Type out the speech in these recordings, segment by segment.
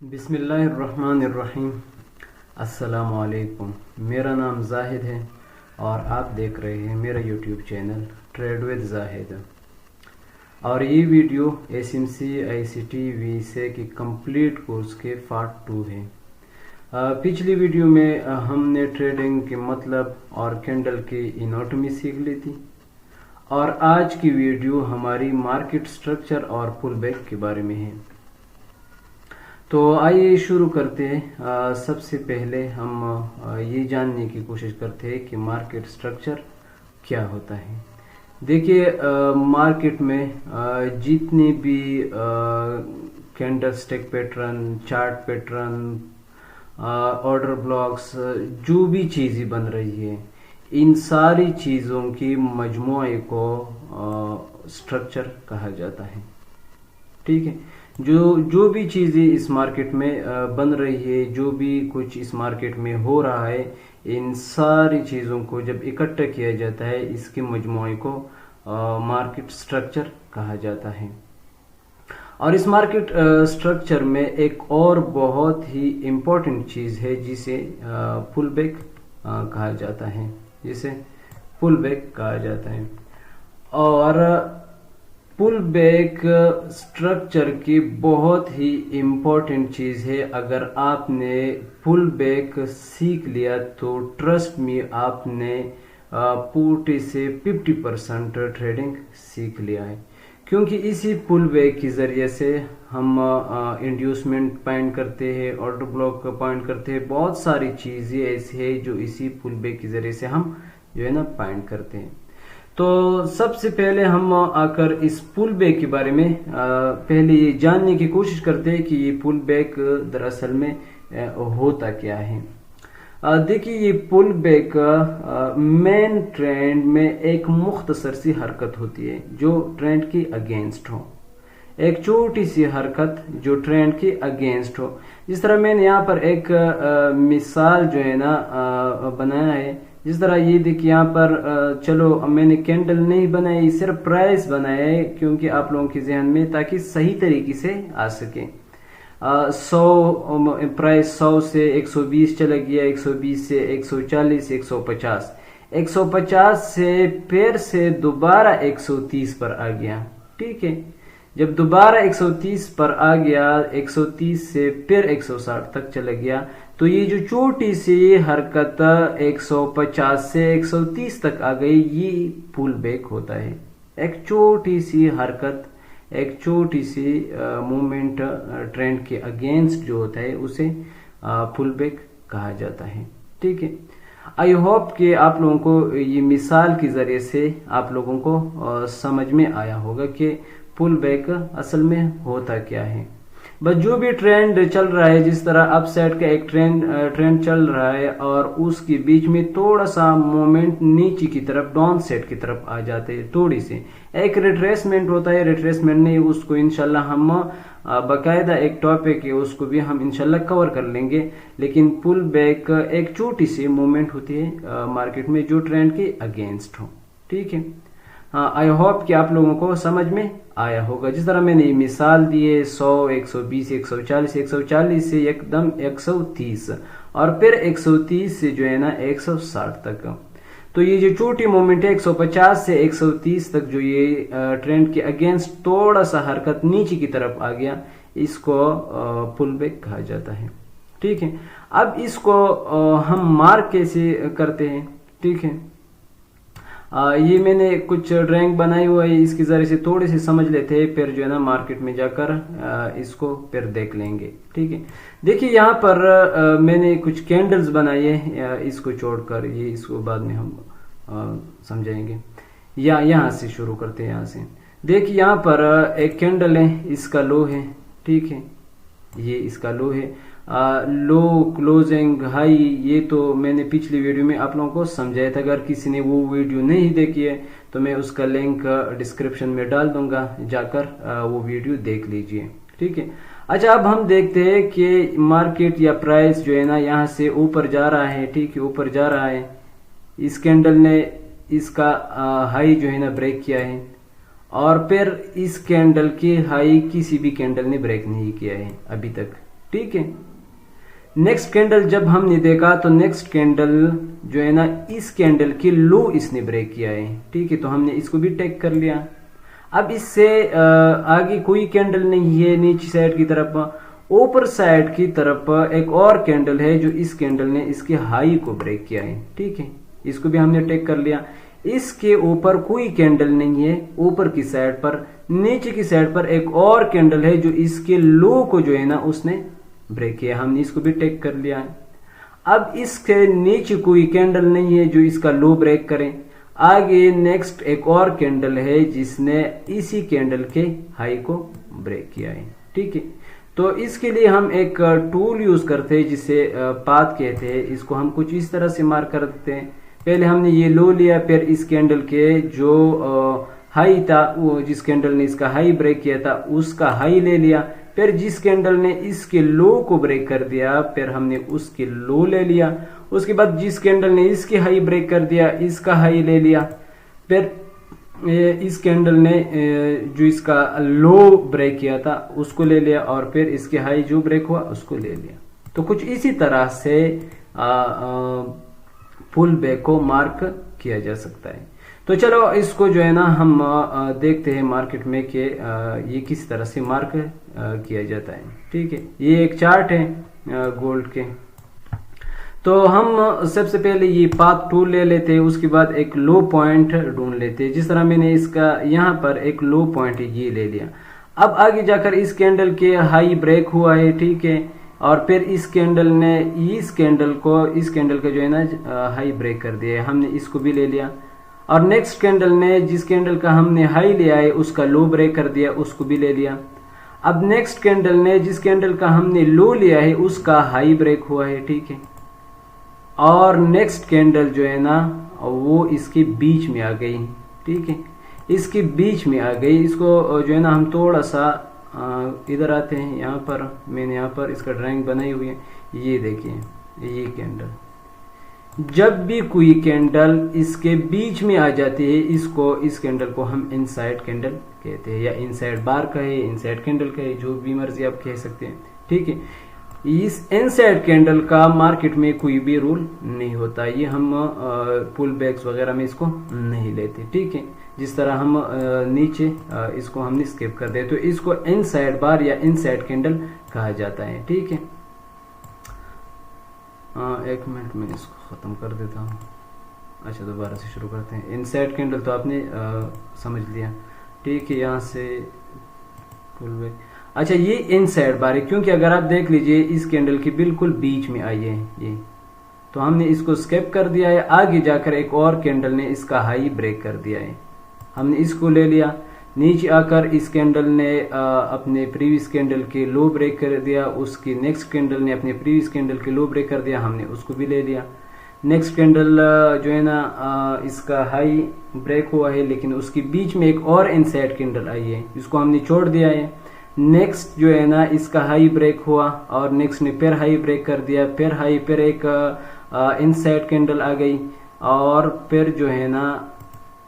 बिस्मिल्लाहिर्रहमानिर्रहीम। अस्सलामु अलैकुम। मेरा नाम जाहिद है और आप देख रहे हैं मेरा YouTube channel trade with Zahid. और ये वीडियो एसएमसी आईसीटी वीसे की कंप्लीट कोर्स के पार्ट 2 है। पिछली वीडियो में हमने ट्रेडिंग के मतलब और कैंडल की एनाटॉमी सीख ली थी और आज की वीडियो हमारी मार्केट स्ट्रक्चर और पुल बैक के बारे में है। तो आइए शुरू करते हैं। सबसे पहले हम ये जानने की कोशिश करते हैं कि मार्केट स्ट्रक्चर क्या होता है। देखिए, मार्केट में जितने भी candlestick pattern, chart pattern, order blocks, जो भी चीज़ें बन रही है, इन सारी चीज़ों की मजमुए को स्ट्रक्चर कहा जाता है। ठीक है, जो भी चीज़ें इस मार्केट में बन रही है, जो भी कुछ इस मार्केट में हो रहा है, इन सारी चीज़ों को जब इकट्ठा किया जाता है, इसके मजमुए को मार्केट स्ट्रक्चर कहा जाता है। और इस मार्केट स्ट्रक्चर में एक और बहुत ही इम्पोर्टेंट चीज़ है जिसे पुल बैक कहा जाता है, जिसे पुल बैक कहा जाता है। और पुल बैक स्ट्रक्चर की बहुत ही इम्पोर्टेंट चीज़ है। अगर आपने पुल बैक सीख लिया तो ट्रस्ट में आपने 40 से 50% ट्रेडिंग सीख लिया है, क्योंकि इसी पुल बैक के ज़रिए से हम इंड्यूसमेंट पॉइंट करते हैं, ऑर्डर ब्लॉक पॉइंट करते हैं, बहुत सारी चीज़ें ऐसी है जो इसी पुल बैक के ज़रिए से हम जो है ना पॉइंट करते हैं। तो सबसे पहले हम आकर इस पुल बैक के बारे में पहले ये जानने की कोशिश करते हैं कि ये पुल बैक दरअसल में होता क्या है। देखिए, ये पुल बैक मेन ट्रेंड में एक मुख्तसर सी हरकत होती है जो ट्रेंड के अगेंस्ट हो, एक छोटी सी हरकत जो ट्रेंड के अगेंस्ट हो। जिस तरह मैंने यहाँ पर एक मिसाल जो है ना बनाया है, जिस तरह ये देखिए यहाँ पर चलो मैंने कैंडल नहीं बनाई, सिर्फ प्राइस बनाया है क्योंकि आप लोगों के जहन में ताकि सही तरीके से आ सके। 100 प्राइस 100 से 120 चला गया, 120 से 140, 150, 150 से फिर से दोबारा 130 पर आ गया। ठीक है, जब दोबारा 130 पर आ गया, 130 से फिर 160 तक चला गया, तो ये जो छोटी सी हरकत 150 से 130 तक आ गई, ये पुल बैक होता है। एक छोटी सी हरकत, एक छोटी सी मूवमेंट ट्रेंड के अगेंस्ट जो होता है उसे पुल बैक कहा जाता है। ठीक है, आई होप कि आप लोगों को ये मिसाल के जरिए से आप लोगों को समझ में आया होगा कि पुल बैक असल में होता क्या है। बस जो भी ट्रेंड चल रहा है, जिस तरह अप साइड का एक ट्रेंड चल रहा है और उसके बीच में थोड़ा सा मोमेंट नीचे की तरफ, डाउन साइड की तरफ आ जाते हैं, थोड़ी सी एक रिट्रेसमेंट होता है। रिट्रेसमेंट नहीं, उसको इंशाल्लाह हम बाकायदा एक टॉपिक है, उसको भी हम इंशाल्लाह कवर कर लेंगे। लेकिन पुल बैक एक छोटी सी मूवमेंट होती है मार्केट में जो ट्रेंड के अगेंस्ट हो। ठीक है, हाँ, आई होप कि आप लोगों को समझ में आया होगा। जिस तरह मैंने मिसाल दिए 100, 120, 140, 140 से एकदम 130 और फिर 130 से जो है ना 160 तक। तो ये जो छोटी मोमेंट है 150 से 130 तक, जो ये ट्रेंड के अगेंस्ट थोड़ा सा हरकत नीचे की तरफ आ गया, इसको पुल बैक कहा जाता है। ठीक है, अब इसको हम मार्क कैसे करते हैं। ठीक है, ये मैंने कुछ ड्राइंग बनाई हुआ है, इसके जरिए से थोड़ी सी समझ लेते हैं, फिर जो है ना मार्केट में जाकर इसको फिर देख लेंगे। ठीक है, देखिए यहाँ पर मैंने कुछ कैंडल्स बनाई है, इसको छोड़कर ये इसको बाद में हम समझाएंगे। या यहाँ से शुरू करते हैं। यहाँ से देखिए, यहाँ पर एक कैंडल है, इसका लो है। ठीक है, ये इसका लो है। लो, क्लोजिंग, हाई, ये तो मैंने पिछली वीडियो में आप लोगों को समझाया था। अगर किसी ने वो वीडियो नहीं देखी है तो मैं उसका लिंक डिस्क्रिप्शन में डाल दूंगा, जाकर वो वीडियो देख लीजिए। ठीक है, अच्छा, अब हम देखते हैं कि मार्केट या प्राइस जो है ना यहाँ से ऊपर जा रहा है। ठीक है, ऊपर जा रहा है। इस कैंडल ने इसका हाई जो है ना ब्रेक किया है और फिर इस कैंडल की हाई किसी भी कैंडल ने ब्रेक नहीं किया है अभी तक। ठीक है। नेक्स्ट कैंडल जब हमने देखा तो नेक्स्ट कैंडल जो है ना इस कैंडल की लो इसने ब्रेक किया है, ठीक है, तो हमने इसको भी टेक कर लिया। अब इससे आगे कोई कैंडल नहीं है नीचे साइड की तरफ, ऊपर साइड की तरफ एक और कैंडल है जो इस कैंडल ने इसके हाई को ब्रेक किया है, ठीक है, इसको भी हमने टेक कर लिया। इसके ऊपर कोई कैंडल नहीं है ऊपर की साइड पर, नीचे की साइड पर एक और कैंडल है जो इसके लो को जो है ना उसने ब्रेक किया, हमने इसको भी टेक कर लिया है। अब इसके नीचे कोई कैंडल नहीं है जो इसका लो ब्रेक करे। आगे नेक्स्ट एक और कैंडल है जिसने इसी कैंडल के हाई को ब्रेक किया है, ठीक है। तो इसके लिए हम एक टूल यूज करते हैं जिसे पाथ कहते हैं। इसको हम कुछ इस तरह से मार्क कर देते हैं। पहले हमने ये लो लिया, फिर इस कैंडल के जो हाई था, वो जिस कैंडल ने इसका हाई ब्रेक किया था उसका हाई ले लिया, फिर जिस कैंडल ने इसके लो को ब्रेक कर दिया फिर हमने उसके लो ले लिया। उसके बाद जिस कैंडल ने इसके हाई ब्रेक कर दिया इसका हाई ले लिया, फिर इस कैंडल ने जो इसका लो ब्रेक किया था उसको ले लिया, और फिर इसके हाई जो ब्रेक हुआ उसको ले लिया। तो कुछ इसी तरह से पुल बैक को मार्क किया जा सकता है। तो चलो इसको जो है ना हम देखते हैं मार्केट में कि ये किस तरह से मार्क किया जाता है, ठीक है। ये एक चार्ट है गोल्ड के। तो हम सबसे पहले ये पाथ टूल ले लेते हैं, उसके बाद एक लो पॉइंट ढूंढ लेते हैं। जिस तरह मैंने इसका यहाँ पर एक लो पॉइंट ये ले लिया। अब आगे जाकर इस कैंडल के हाई ब्रेक हुआ है, ठीक है, और फिर इस कैंडल ने इस कैंडल का जो है ना हाई ब्रेक कर दिया है, हमने इसको भी ले लिया। और नेक्स्ट कैंडल ने जिस कैंडल का हमने हाई लिया है उसका लो ब्रेक कर दिया, उसको भी ले लिया। अब नेक्स्ट कैंडल ने जिस कैंडल का हमने लो लिया है उसका हाई ब्रेक हुआ है, ठीक है, और नेक्स्ट कैंडल जो है ना वो इसके बीच में आ गई, ठीक है, इसके बीच में आ गई। इसको जो है ना हम थोड़ा सा इधर आते हैं। यहाँ पर मैंने यहाँ पर इसका ड्राइंग बनाई हुई है, ये देखिए ये कैंडल। जब भी कोई कैंडल इसके बीच में आ जाती है इस कैंडल को हम इनसाइड कैंडल कहते हैं, या इनसाइड बार कहे, इनसाइड कैंडल कहे, जो भी मर्जी आप कह सकते हैं, ठीक है। इस इनसाइड कैंडल का मार्केट में कोई भी रूल नहीं होता, ये हम पुल बैक्स वगैरह में इसको नहीं लेते, ठीक है। जिस तरह हम नीचे इसको हमने स्किप कर दे, तो इसको इनसाइड बार या इनसाइड कैंडल कहा जाता है, ठीक है। एक मिनट में इसको खत्म कर देता हूँ। अच्छा, दोबारा से शुरू करते हैं। इनसाइड कैंडल तो आपने समझ लिया, ठीक है। यहाँ से पुल बैक। अच्छा, ये इनसाइड बार है क्योंकि अगर आप देख लीजिए इस कैंडल के बिल्कुल बीच में आई है ये, तो हमने इसको स्किप कर दिया है। आगे जाकर एक और कैंडल ने इसका हाई ब्रेक कर दिया है, हमने इसको ले लिया। नीचे आकर इस कैंडल ने अपने प्रीवियस कैंडल के लो ब्रेक कर दिया, उसकी नेक्स्ट कैंडल ने अपने प्रीवियस कैंडल के लो ब्रेक कर दिया, हमने उसको भी ले लिया। नेक्स्ट कैंडल जो है ना इसका हाई ब्रेक हुआ है, लेकिन उसके बीच में एक और इनसाइड कैंडल आई है, इसको हमने छोड़ दिया है। नेक्स्ट जो है ना इसका हाई ब्रेक हुआ और नेक्स्ट ने फिर हाई ब्रेक कर दिया, फिर हाई, फिर एक इनसाइड कैंडल आ गई, और फिर जो है ना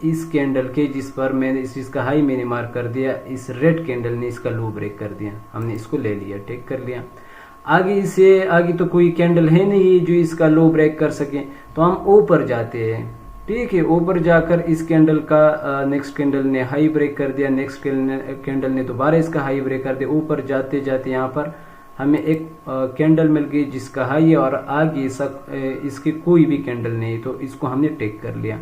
इस कैंडल के जिस पर मैंने इसका हाई मैंने मार्क कर दिया, इस रेड कैंडल ने इसका लो ब्रेक कर दिया, हमने इसको ले लिया, टेक कर लिया। आगे इसे आगे तो कोई कैंडल है नहीं जो इसका लो ब्रेक कर सके, तो हम ऊपर जाते हैं, ठीक है। ऊपर जाकर इस कैंडल का नेक्स्ट कैंडल ने हाई ब्रेक कर दिया, नेक्स्ट कैंडल ने दोबारा इसका हाई ब्रेक कर दिया। ऊपर जाते जाते यहाँ पर हमें एक कैंडल मिल गई जिसका हाई है और आगे इसके कोई भी कैंडल नहीं, तो इसको हमने टेक कर लिया।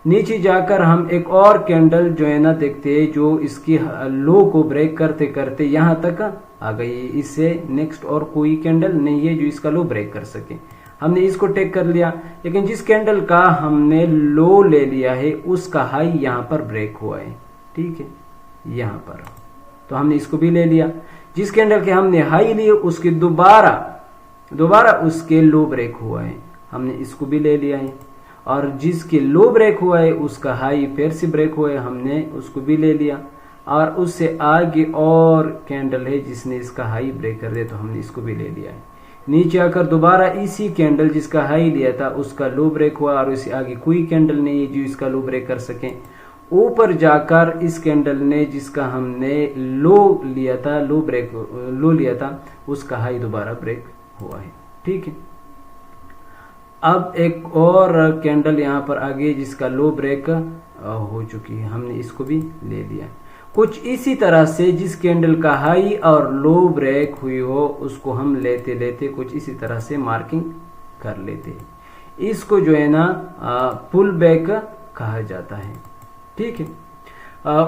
नीचे जाकर हम एक और कैंडल जो है ना देखते हैं जो इसकी लो को ब्रेक करते करते यहाँ तक आ गई, इससे नेक्स्ट और कोई कैंडल नहीं है जो इसका लो ब्रेक कर सके, हमने इसको टेक कर लिया। लेकिन जिस कैंडल का हमने लो ले लिया है उसका हाई यहाँ पर ब्रेक हुआ है, ठीक है, यहाँ पर, तो हमने इसको भी ले लिया। जिस कैंडल के हमने हाई लिए उसके दोबारा उसके लो ब्रेक हुआ है, हमने इसको भी ले लिया है। और जिसके लो ब्रेक हुआ है उसका हाई फिर से ब्रेक हुआ है, हमने उसको भी ले लिया। और उससे आगे और कैंडल है जिसने इसका हाई ब्रेक कर दिया, तो हमने इसको भी ले लिया है। नीचे आकर दोबारा इसी कैंडल जिसका हाई लिया था उसका लो ब्रेक हुआ और उससे आगे कोई कैंडल नहीं है जो इसका लो ब्रेक कर सके। ऊपर जाकर इस कैंडल ने जिसका हमने लो लिया था, लो लिया था, उसका हाई दोबारा ब्रेक हुआ है। ठीक है, अब एक और कैंडल यहाँ पर आ गई जिसका लो ब्रेक हो चुकी है, हमने इसको भी ले लिया। कुछ इसी तरह से जिस कैंडल का हाई और लो ब्रेक हुई हो उसको हम लेते लेते कुछ इसी तरह से मार्किंग कर लेते हैं। इसको जो है ना पुल बैक कहा जाता है। ठीक है,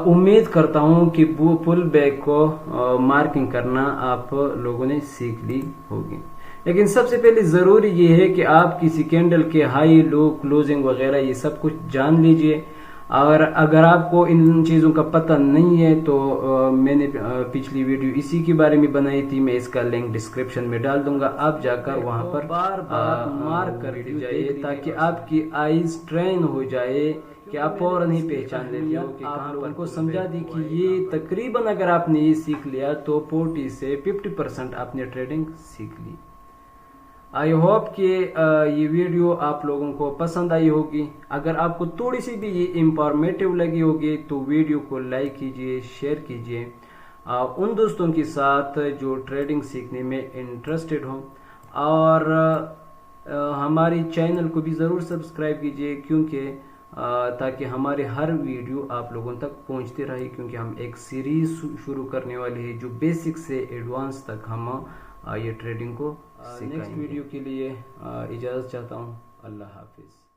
उम्मीद करता हूं कि पुल बैक को मार्किंग करना आप लोगों ने सीख ली होगी। लेकिन सबसे पहले जरूरी ये है कि आप किसी कैंडल के हाई लो क्लोजिंग वगैरह ये सब कुछ जान लीजिए। और अगर आपको इन चीज़ों का पता नहीं है तो मैंने पिछली वीडियो इसी के बारे में बनाई थी, मैं इसका लिंक डिस्क्रिप्शन में डाल दूंगा, आप जाकर वहां पर बार बार मार्क करते जाइए ताकि आपकी आईज ट्रेन हो जाए कि आप फौरन ही पहचान लेते हो कि आप लोगों को समझा दी कि ये तकरीबन अगर आपने ये सीख लिया तो 40 से 50% आपने ट्रेडिंग सीख ली। आई होप कि ये वीडियो आप लोगों को पसंद आई होगी। अगर आपको थोड़ी सी भी ये इंफॉर्मेटिव लगी होगी तो वीडियो को लाइक कीजिए, शेयर कीजिए उन दोस्तों के साथ जो ट्रेडिंग सीखने में इंटरेस्टेड हो, और हमारी चैनल को भी ज़रूर सब्सक्राइब कीजिए क्योंकि ताकि हमारे हर वीडियो आप लोगों तक पहुंचते रहे, क्योंकि हम एक सीरीज शुरू करने वाले हैं जो बेसिक से एडवांस तक हम ये ट्रेडिंग को नेक्स्ट वीडियो के लिए इजाज़त चाहता हूँ। अल्लाह हाफिज़।